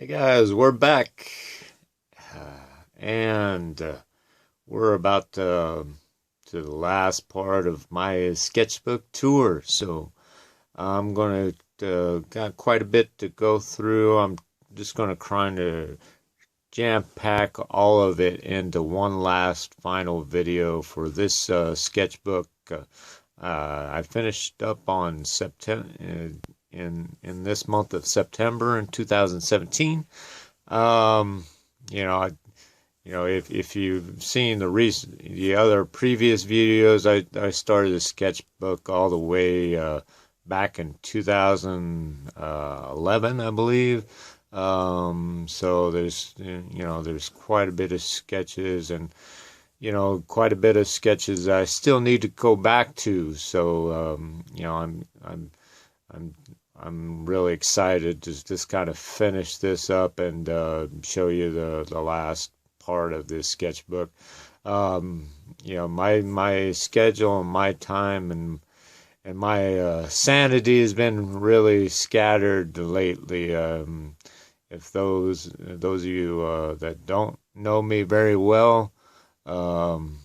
Hey guys, we're back, and we're about to the last part of my sketchbook tour. So I'm gonna got quite a bit to go through. I'm just gonna try to jam pack all of it into one last final video for this sketchbook. I finished up on September in this month of September in 2017. Um, you know, I, if you've seen the other previous videos, I started the sketchbook all the way back in 2011, I believe. So there's quite a bit of sketches and quite a bit of sketches I still need to go back to. So I'm I'm really excited to just kind of finish this up and show you the last part of this sketchbook. Um, my schedule and my time and my sanity has been really scattered lately. If those of you that don't know me very well um,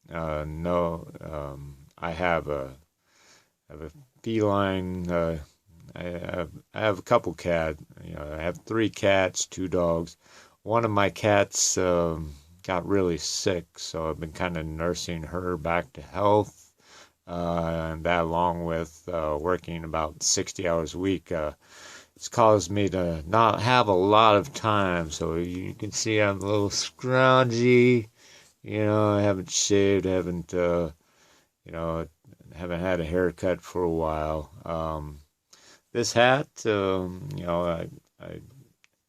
know, I have a feline. I have a couple cats. I have three cats, two dogs. One of my cats got really sick, so I've been kind of nursing her back to health. And that, along with working about 60 hours a week, it's caused me to not have a lot of time. So you can see I'm a little scroungy. I haven't shaved, haven't had a haircut for a while. This hat, I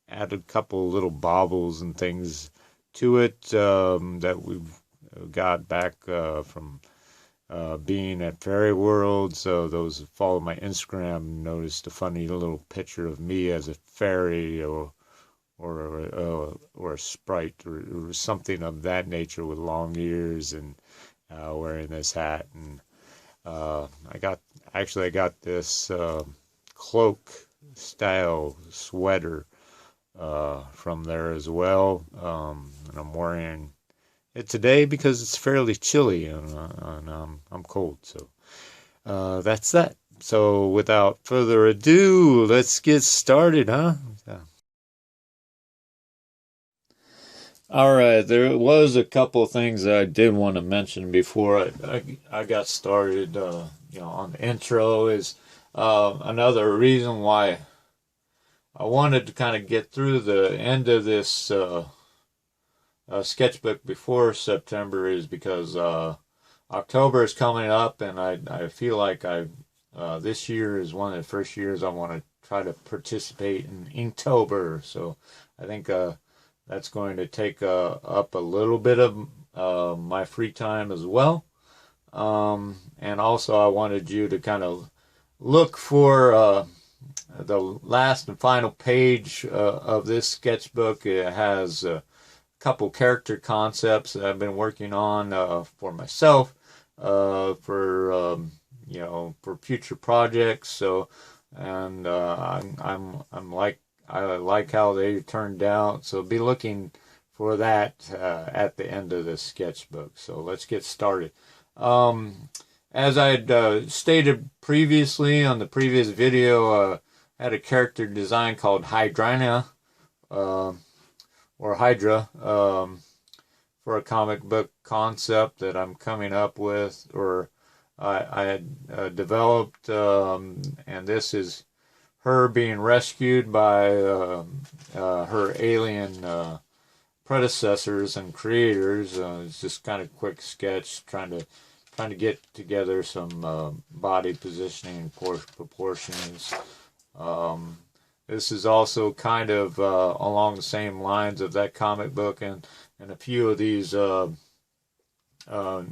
added a couple little baubles and things to it that we've got back from being at Fairy World. So those who follow my Instagram noticed a funny little picture of me as a fairy or a sprite or something of that nature with long ears and wearing this hat. And I got this cloak style sweater from there as well. And I'm wearing it today because it's fairly chilly and I'm cold. So that's that. So without further ado, let's get started, huh? Yeah. All right, there was a couple of things that I did want to mention before I got started. On the intro is another reason why I wanted to kind of get through the end of this sketchbook before September is because October is coming up, and I feel like this year is one of the first years I want to try to participate in Inktober. So I think that's going to take up a little bit of my free time as well. And also I wanted you to kind of look for the last and final page of this sketchbook. It has a couple character concepts that I've been working on for myself, for future projects. So, and I like how they turned out. So be looking for that at the end of this sketchbook. So let's get started. As I had stated previously on the previous video, I had a character design called Hydra, or Hydra, for a comic book concept that I'm coming up with, or I had developed, and this is her being rescued by her alien predecessors and creators. It's just kind of quick sketch, trying to get together some body positioning and proportions. This is also kind of along the same lines of that comic book, and a few of these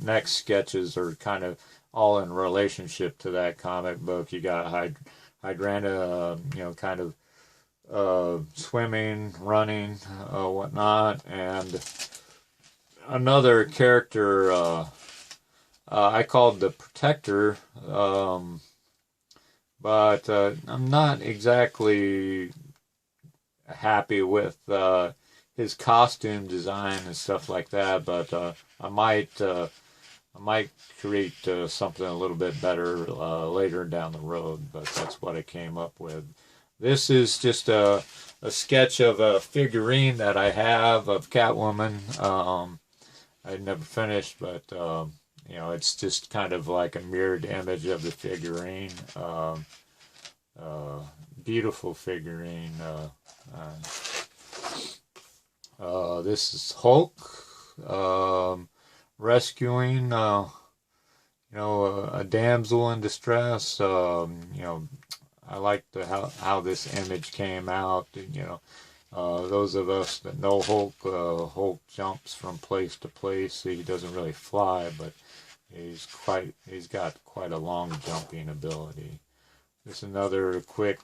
next sketches are kind of all in relationship to that comic book. You got Hydra, kind of swimming, running, whatnot, and another character I called the Protector, but I'm not exactly happy with his costume design and stuff like that, but I might create something a little bit better later down the road, but that's what I came up with. This is just a sketch of a figurine that I have of Catwoman. I never finished, but you know, it's just kind of like a mirrored image of the figurine. Beautiful figurine. This is Hulk rescuing, you know, a damsel in distress. You know, I like how this image came out. You know, those of us that know Hulk, Hulk jumps from place to place. He doesn't really fly, but he's got quite a long jumping ability. This is another quick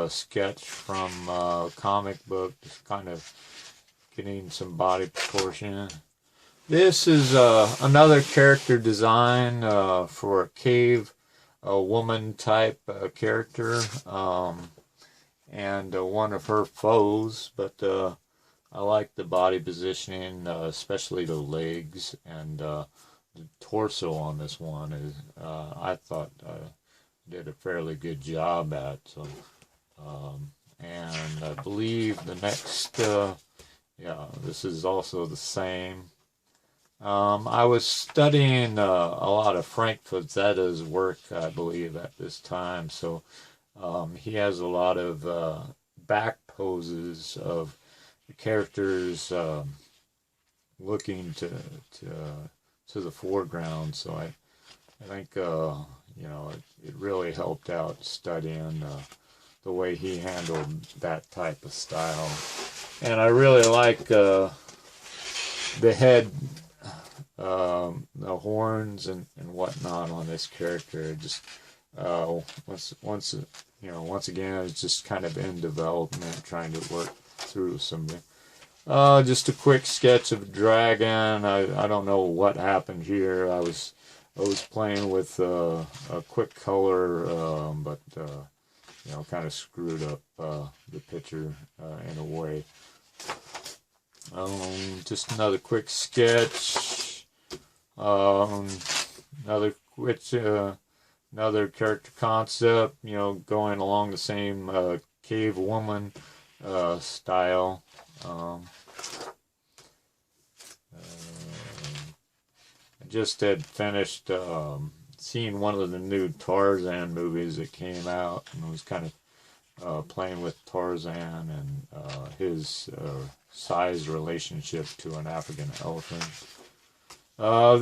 sketch from comic book, just kind of getting some body proportion. This is another character design for a cave, a woman type character, and one of her foes, but I like the body positioning, especially the legs and the torso on this one. Is I thought did a fairly good job at. So, and I believe the next, yeah, this is also the same. I was studying a lot of Frank Frazzetta's work, I believe, at this time. So he has a lot of back poses of the characters looking to the foreground. So I think you know, it really helped out studying the way he handled that type of style. And I really like the head, the horns and whatnot on this character. Just once you know, once again, it's just kind of in development, trying to work through some. Just a quick sketch of a dragon. I don't know what happened here. I was playing with a quick color, but you know, kind of screwed up the picture in a way. Just another quick sketch. Another character concept. You know, going along the same cave woman style. I just had finished seeing one of the new Tarzan movies that came out, and I was kind of playing with Tarzan and his size relationship to an African elephant.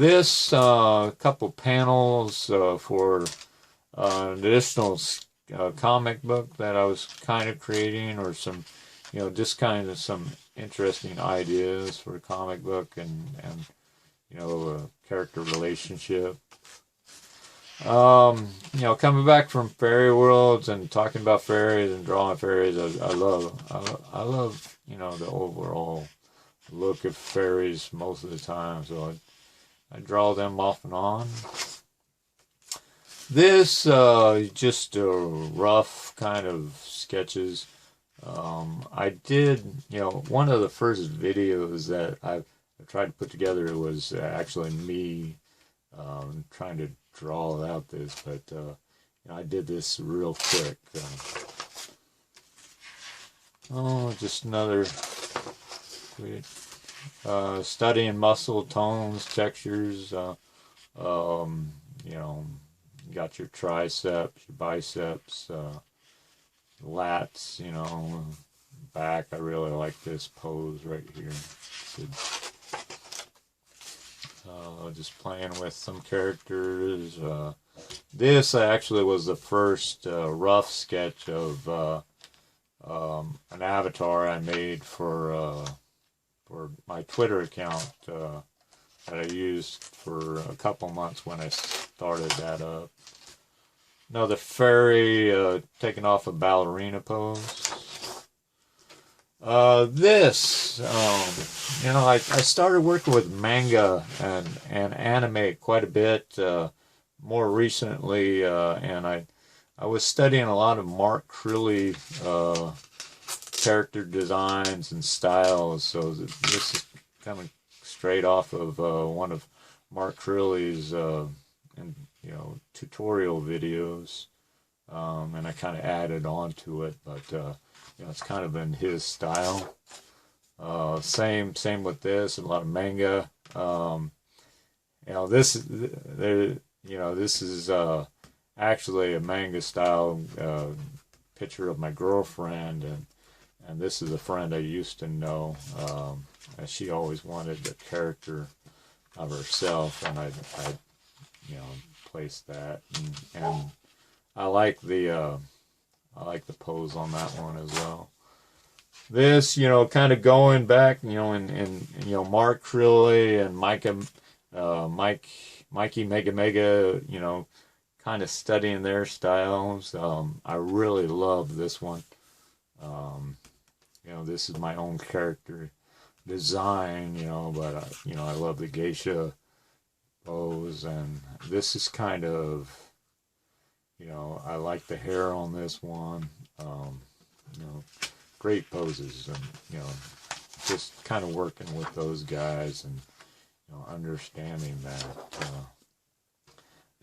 This couple panels for an additional comic book that I was kind of creating, or some, you know, just kind of some interesting ideas for a comic book, and you know, a character relationship. You know, coming back from fairy worlds and talking about fairies and drawing fairies, I love, you know, the overall look of fairies most of the time, so I draw them off and on. This just rough kind of sketches. I did, you know, one of the first videos that I tried to put together was actually me trying to draw out this, but you know, I did this real quick. Just another studying muscle tones, textures. You know, you got your triceps, your biceps, lats, you know, back. I really like this pose right here. Just playing with some characters. This actually was the first rough sketch of an avatar I made for my Twitter account that I used for a couple months when I started that up. Another fairy taking off a ballerina pose. You know, I started working with manga and anime quite a bit more recently, and I was studying a lot of Mark Crilley character designs and styles. So this is kind of straight off of one of Mark Crilley's tutorial videos, and I kind of added on to it, but it's kind of in his style. Same with this, and a lot of manga. This is actually a manga style picture of my girlfriend, and this is a friend I used to know. And she always wanted the character of herself, and I placed that, and I like the pose on that one as well. This, kind of going back, in Mark Crilley and Mikey Mega, kind of studying their styles. I really love this one. This is my own character design, but I love the Geisha pose, and this is kind of, I like the hair on this one. Great poses, and just kind of working with those guys and understanding that.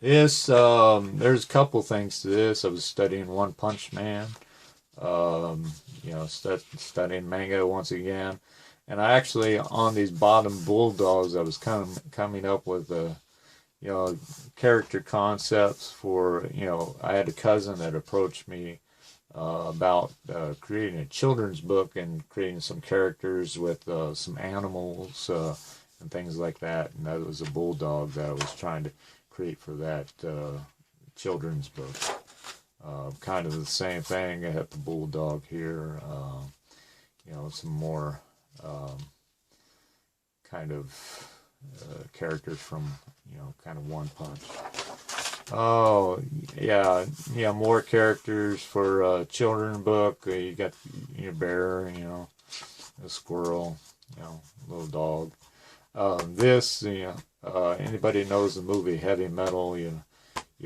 There's a couple things to this. I was studying One Punch Man, studying manga once again, and I actually, on these bottom Bulldogs, I was kind of coming up with character concepts for, I had a cousin that approached me about creating a children's book and creating some characters with some animals and things like that. And that was a Bulldog that I was trying to create for that children's book. Kind of the same thing. I have the Bulldog here. Some more kind of characters from, kind of One Punch. Oh, yeah, more characters for children book. You got your bear, a squirrel, little dog. This, anybody knows the movie Heavy Metal, you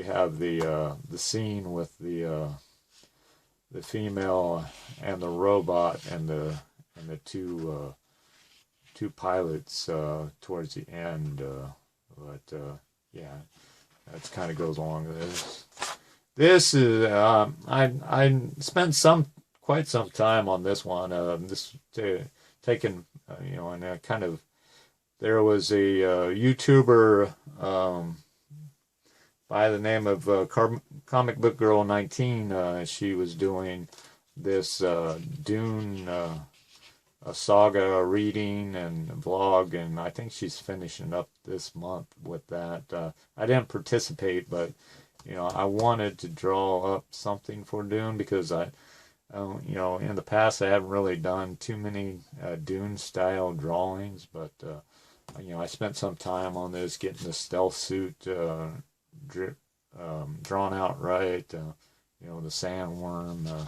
have the scene with the female and the robot and the two pilots towards the end, that kind of goes along with this. This is I spent quite some time on this one. Taken and kind of, there was a YouTuber by the name of Comic Book Girl 19. She was doing this Dune a saga reading and vlog, and I think she's finishing up this month with that. I didn't participate, but I wanted to draw up something for Dune, because in the past I haven't really done too many Dune style drawings, but I spent some time on this, getting the stealth suit drawn out right, the sandworm,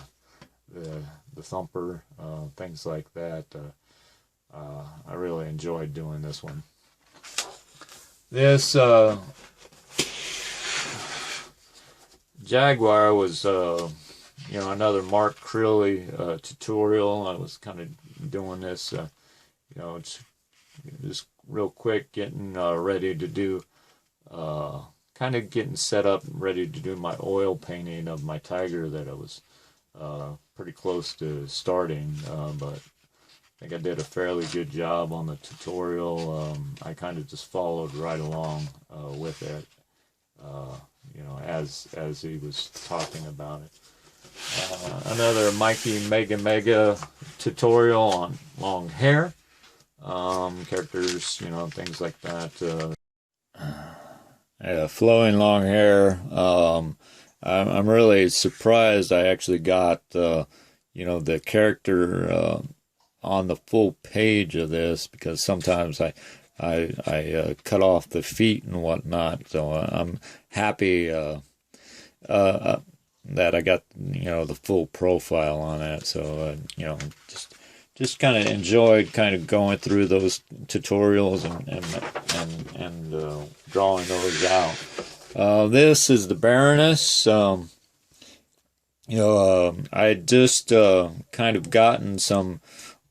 the thumper, things like that. I really enjoyed doing this one. This Jaguar was another Mark Crilley tutorial. I was kind of doing this, it's just real quick, getting ready to do, kind of getting set up, ready to do my oil painting of my tiger that I was pretty close to starting, but I think I did a fairly good job on the tutorial. I kind of just followed right along with it, as he was talking about it. Another Mikey Mega tutorial on long hair, characters, things like that. Flowing long hair. I'm really surprised I actually got, the character on the full page of this, because sometimes I cut off the feet and whatnot. So I'm happy that I got, the full profile on that. So, just kind of enjoyed kind of going through those tutorials and drawing those out. This is the Baroness. I had just kind of gotten some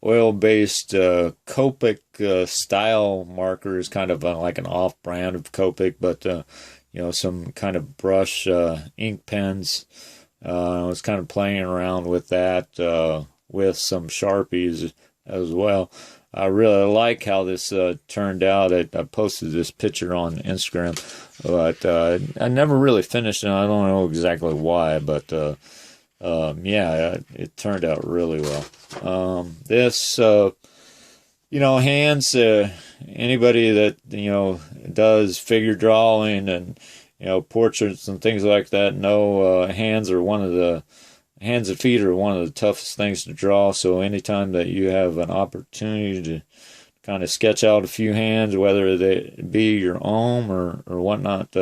oil-based Copic style markers, kind of like an off-brand of Copic, but some kind of brush ink pens. I was kind of playing around with that with some Sharpies as well. I really like how this turned out. I posted this picture on Instagram, but I never really finished it. I don't know exactly why, but yeah, it turned out really well. This, hands, anybody that, does figure drawing and, portraits and things like that, hands and feet are one of the toughest things to draw. So anytime that you have an opportunity to kind of sketch out a few hands, whether they be your own or whatnot,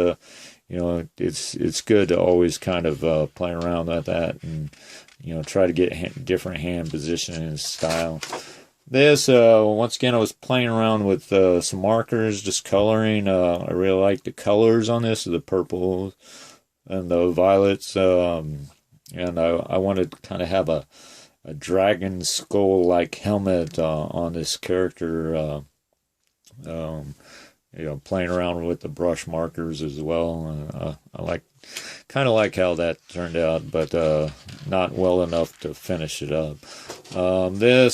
it's good to always kind of play around with that and, try to get different hand positioning and style. This, once again, I was playing around with some markers, just coloring. I really like the colors on this, the purple and the violets. And I wanted to kind of have a dragon skull-like helmet on this character. Playing around with the brush markers as well. I kind of like how that turned out, but not well enough to finish it up. We're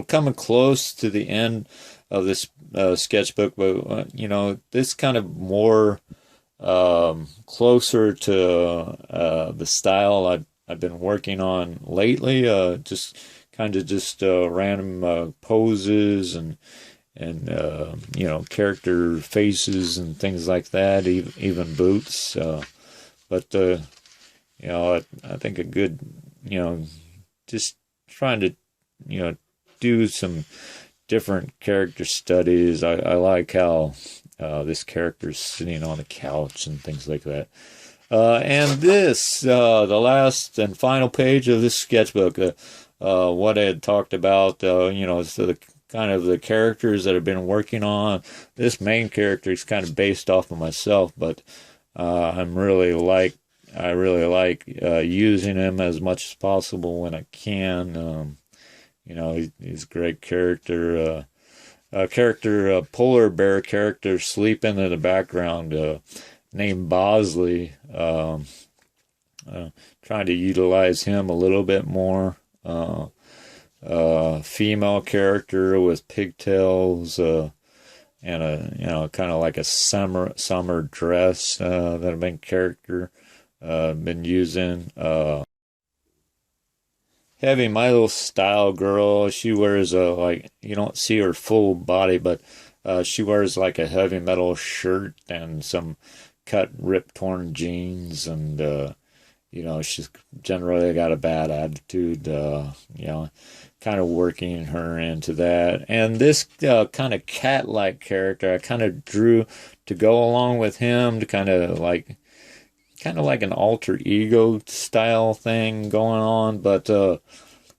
coming close to the end of this sketchbook, but this kind of more closer to the style I've been working on lately. Just random poses and character faces and things like that, even boots. But I think a good, just trying to, do some different character studies. I like how this character's sitting on a couch and things like that. And this, the last and final page of this sketchbook, what I had talked about, so the kind of the characters that I've been working on. This main character is kind of based off of myself, but I really like using him as much as possible when I can. He's a great character. A polar bear character sleeping in the background, named Bosley. Trying to utilize him a little bit more. Female character with pigtails, and a kind of like a summer dress that I've been using. Having my little style girl, she wears you don't see her full body, but she wears like a heavy metal shirt and some cut, ripped, torn jeans, and she's generally got a bad attitude. Kind of working her into that. And this kind of cat-like character I kind of drew to go along with him, to kind of like an alter ego style thing going on. But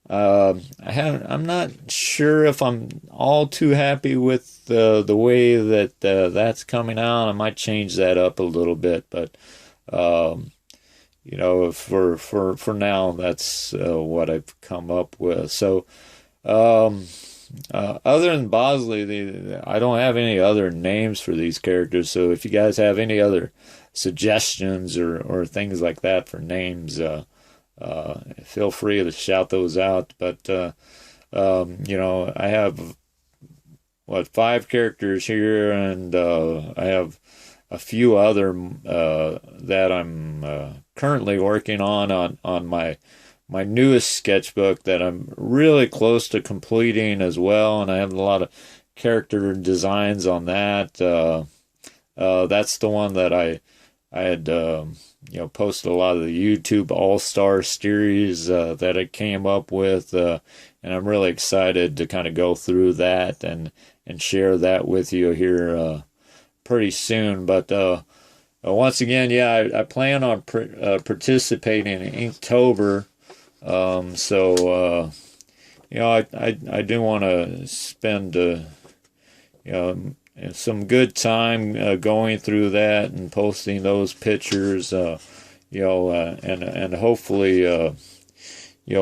I'm not sure if I'm all too happy with the way that that's coming out. I might change that up a little bit, but for now, that's what I've come up with. So, other than Bosley, I don't have any other names for these characters. So if you guys have any other suggestions or things like that for names, feel free to shout those out. But, I have, 5 characters here, and I have a few other that I'm currently working on my newest sketchbook that I'm really close to completing as well, and I have a lot of character designs on that. That's the one that I had posted a lot of the YouTube All-Star series that I came up with, and I'm really excited to kind of go through that and share that with you here pretty soon. But once again, I plan on participating in Inktober. I do want to spend some good time going through that and posting those pictures. and hopefully,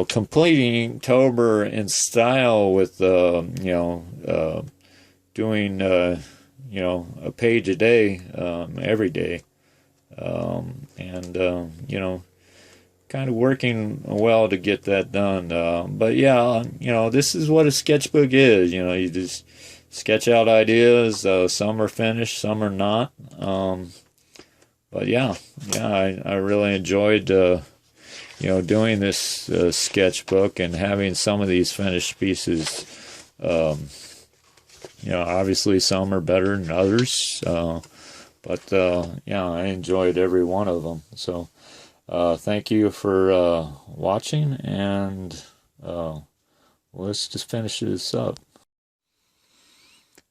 completing Tober in style with, doing, a page a day, every day, and kind of working well to get that done. But yeah, this is what a sketchbook is. You just sketch out ideas. Some are finished, some are not. But yeah, I really enjoyed, doing this sketchbook and having some of these finished pieces. Obviously some are better than others. But I enjoyed every one of them. So thank you for watching, and let's just finish this up.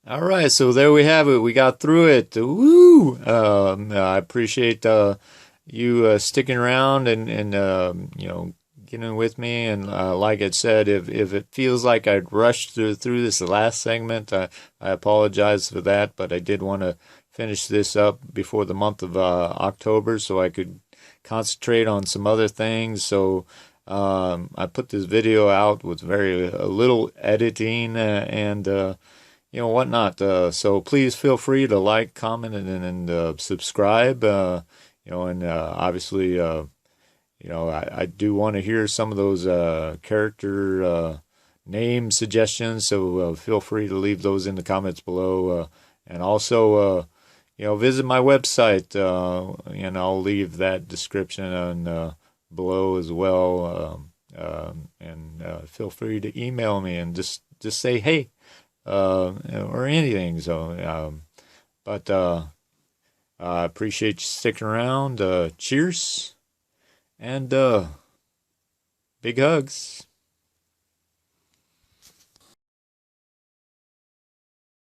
All right, so there we have it. We got through it. Woo! I appreciate you sticking around and getting with me. And like I said, if it feels like I'd rushed through this the last segment, I apologize for that. But I did want to finish this up before the month of October, so I could concentrate on some other things. So I put this video out with very little editing and whatnot. So please feel free to like, comment, and subscribe. And obviously, I do want to hear some of those character name suggestions. So feel free to leave those in the comments below. And also, visit my website, and I'll leave that description below as well. And feel free to email me and just say hey, or anything. So, but I appreciate you sticking around. Cheers, and big hugs.